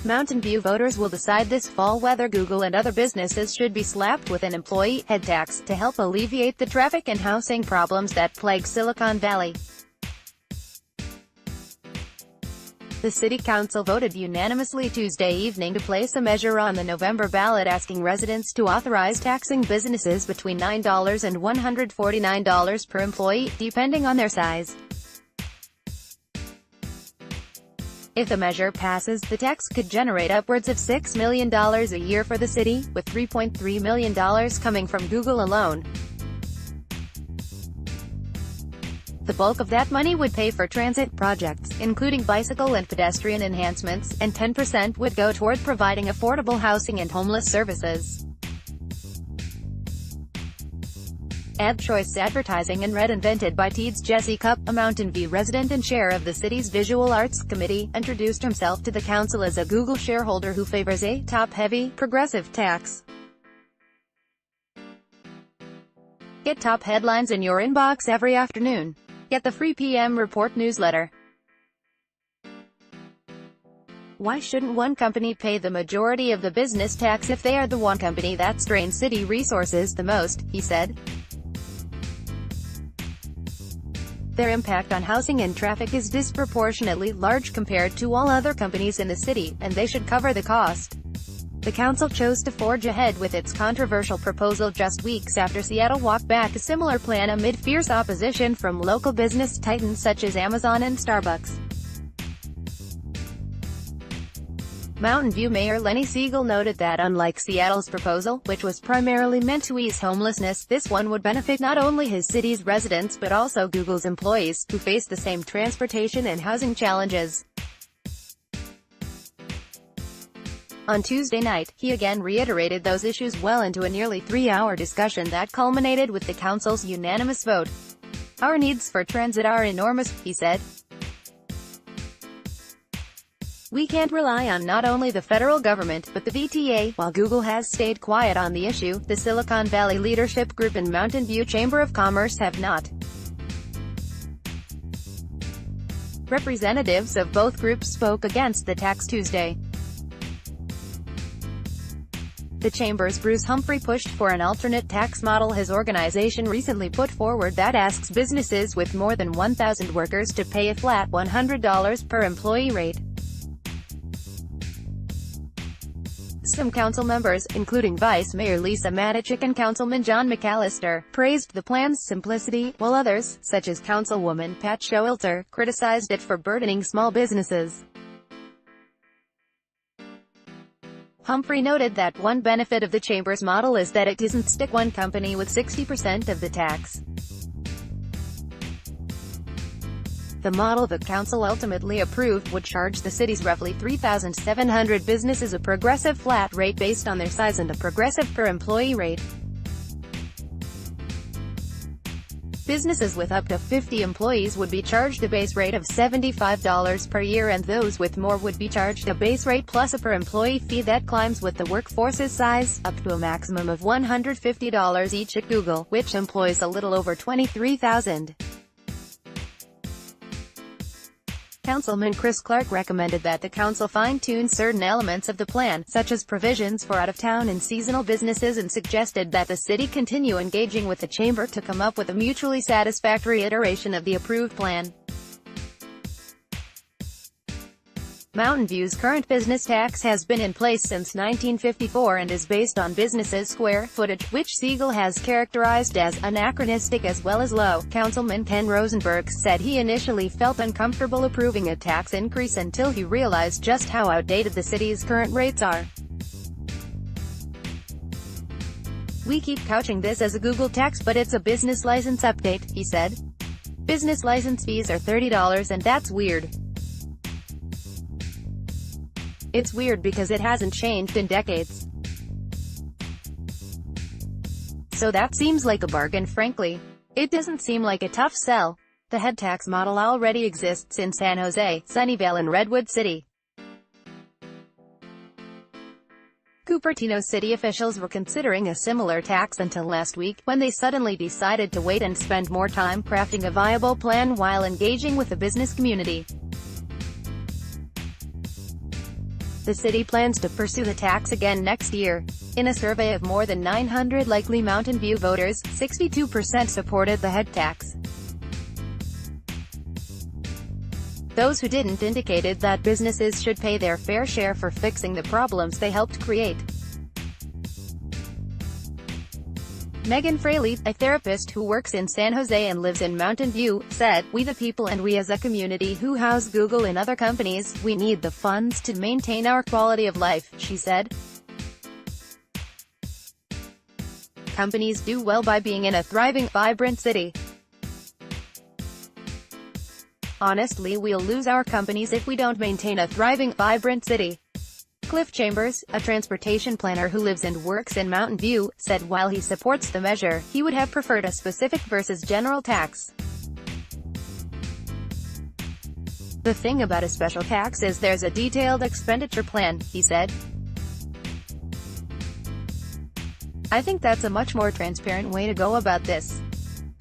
Mountain View voters will decide this fall whether Google and other businesses should be slapped with an employee head tax to help alleviate the traffic and housing problems that plague Silicon Valley. The City Council voted unanimously Tuesday evening to place a measure on the November ballot asking residents to authorize taxing businesses between $9 and $149 per employee, depending on their size. If the measure passes, the tax could generate upwards of $6 million a year for the city, with $3.3 million coming from Google alone. The bulk of that money would pay for transit projects, including bicycle and pedestrian enhancements, and 10% would go toward providing affordable housing and homeless services. Ad choice advertising and red invented by Teeds. Jesse Cupp, a Mountain View resident and chair of the city's Visual Arts Committee, introduced himself to the council as a Google shareholder who favors a top-heavy, progressive tax. Get top headlines in your inbox every afternoon. Get the free PM Report newsletter. Why shouldn't one company pay the majority of the business tax if they are the one company that strains city resources the most, he said. Their impact on housing and traffic is disproportionately large compared to all other companies in the city, and they should cover the cost. The council chose to forge ahead with its controversial proposal just weeks after Seattle walked back a similar plan amid fierce opposition from local business titans such as Amazon and Starbucks. Mountain View Mayor Lenny Siegel noted that unlike Seattle's proposal, which was primarily meant to ease homelessness, this one would benefit not only his city's residents but also Google's employees, who face the same transportation and housing challenges. On Tuesday night, he again reiterated those issues well into a nearly 3-hour discussion that culminated with the council's unanimous vote. "Our needs for transit are enormous," he said. "We can't rely on not only the federal government, but the VTA." While Google has stayed quiet on the issue, the Silicon Valley Leadership Group and Mountain View Chamber of Commerce have not. Representatives of both groups spoke against the tax Tuesday. The chamber's Bruce Humphrey pushed for an alternate tax model his organization recently put forward that asks businesses with more than 1,000 workers to pay a flat $100 per employee rate. Some council members, including Vice Mayor Lisa Matichik and Councilman John McAllister, praised the plan's simplicity, while others, such as Councilwoman Pat Showalter, criticized it for burdening small businesses. Humphrey noted that one benefit of the chamber's model is that it doesn't stick one company with 60% of the tax. The model the council ultimately approved would charge the city's roughly 3,700 businesses a progressive flat rate based on their size and a progressive per-employee rate. Businesses with up to 50 employees would be charged a base rate of $75 per year, and those with more would be charged a base rate plus a per-employee fee that climbs with the workforce's size, up to a maximum of $150 each at Google, which employs a little over 23,000. Councilman Chris Clark recommended that the council fine-tune certain elements of the plan, such as provisions for out-of-town and seasonal businesses, and suggested that the city continue engaging with the chamber to come up with a mutually satisfactory iteration of the approved plan. Mountain View's current business tax has been in place since 1954 and is based on businesses' square footage, which Siegel has characterized as anachronistic as well as low. Councilman Ken Rosenberg said he initially felt uncomfortable approving a tax increase until he realized just how outdated the city's current rates are. "We keep couching this as a Google tax, but it's a business license update," he said. "Business license fees are $30 and that's weird. It's weird because it hasn't changed in decades. So that seems like a bargain, frankly. It doesn't seem like a tough sell. The head tax model already exists in San Jose, Sunnyvale and Redwood City." Cupertino city officials were considering a similar tax until last week, when they suddenly decided to wait and spend more time crafting a viable plan while engaging with the business community. The city plans to pursue the tax again next year. In a survey of more than 900 likely Mountain View voters, 62% supported the head tax. Those who didn't indicated that businesses should pay their fair share for fixing the problems they helped create. Megan Fraley, a therapist who works in San Jose and lives in Mountain View, said, "We the people and we as a community who house Google and other companies, we need the funds to maintain our quality of life," she said. Companies do well by being in a thriving, vibrant city. Honestly, we'll lose our companies if we don't maintain a thriving, vibrant city. Cliff Chambers, a transportation planner who lives and works in Mountain View, said while he supports the measure, he would have preferred a specific versus general tax. "The thing about a special tax is there's a detailed expenditure plan," he said. "I think that's a much more transparent way to go about this.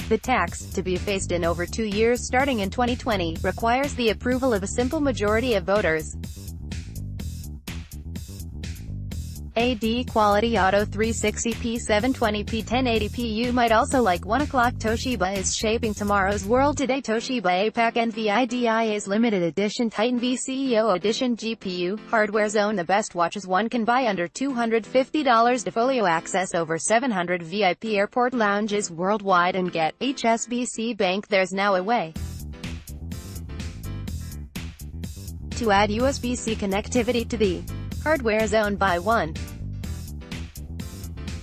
The tax, to be phased in over 2 years starting in 2020, requires the approval of a simple majority of voters." AD Quality Auto 360p 720p 1080p. You might also like 1 o'clock. Toshiba is shaping tomorrow's world today. Toshiba APAC NVIDIA's limited edition Titan V CEO edition GPU hardware zone. The best watches one can buy under $250. Defolio access over 700 VIP airport lounges worldwide and get HSBC Bank. There's now a way to add USB-C connectivity to the hardware zone. Buy one,